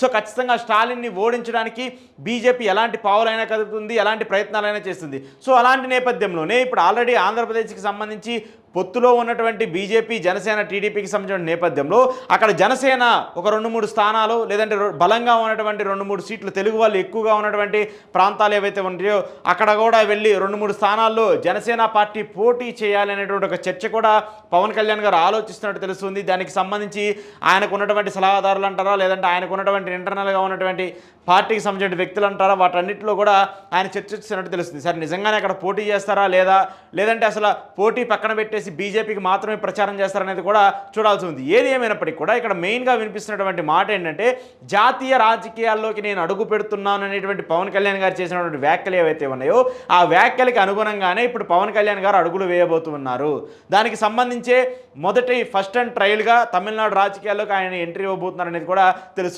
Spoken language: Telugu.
సో ఖచ్చితంగా స్టాలిన్ని ఓడించడానికి బీజేపీ ఎలాంటి పావులైనా కదుపుతుంది, ఎలాంటి ప్రయత్నాలైనా చేస్తుంది. సో అలాంటి నేపథ్యంలోనే ఇప్పుడు ఆల్రెడీ ఆంధ్రప్రదేశ్కి సంబంధించి పొత్తులో ఉన్నటువంటి బీజేపీ, జనసేన, టీడీపీకి సంబంధించిన నేపథ్యంలో అక్కడ జనసేన ఒక 2-3 స్థానాలు, లేదంటే బలంగా ఉన్నటువంటి 2-3 సీట్లు, తెలుగు వాళ్ళు ఎక్కువగా ఉన్నటువంటి ప్రాంతాలు ఏవైతే ఉంటాయో అక్కడ కూడా వెళ్ళి 2-3 స్థానాల్లో జనసేన పార్టీ పోటీ చేయాలనేటువంటి ఒక చర్చ కూడా పవన్ కళ్యాణ్ గారు ఆలోచిస్తున్నట్టు తెలుస్తుంది. దానికి సంబంధించి ఆయనకు ఉన్నటువంటి సలహాదారులు అంటారా, లేదంటే ఆయనకు ఉన్నటువంటి ఇంటర్నల్గా ఉన్నటువంటి పార్టీకి సంబంధించిన వ్యక్తులు అంటారా, వాటన్నిటిలో కూడా ఆయన చర్చిస్తున్నట్టు తెలుస్తుంది. సరే నిజంగానే అక్కడ పోటీ చేస్తారా లేదంటే అసలు పోటీ పక్కన పెట్టేసి బీజేపీకి మాత్రమే ప్రచారం చేస్తారనేది కూడా చూడాల్సి ఉంది. ఏది ఏమైనప్పటికీ కూడా ఇక్కడ మెయిన్గా వినిపిస్తున్నటువంటి మాట ఏంటంటే జాతీయ రాజకీయాల్లోకి నేను అడుగు పెడుతున్నాను అనేటువంటి పవన్ కళ్యాణ్ గారు చేసినటువంటి వ్యాఖ్యలు ఏవైతే ఉన్నాయో ఆ వ్యాఖ్యలకి అనుగుణంగానే ఇప్పుడు పవన్ కళ్యాణ్ గారు అడుగులు వేయబోతున్నారు. దానికి సంబంధించే ఫస్ట్ అండ్ ట్రయల్గా తమిళనాడు రాజకీయాల్లోకి ఆయన ఎంట్రీ ఇవ్వబోతున్నారు అనేది కూడా తెలుస్తుంది.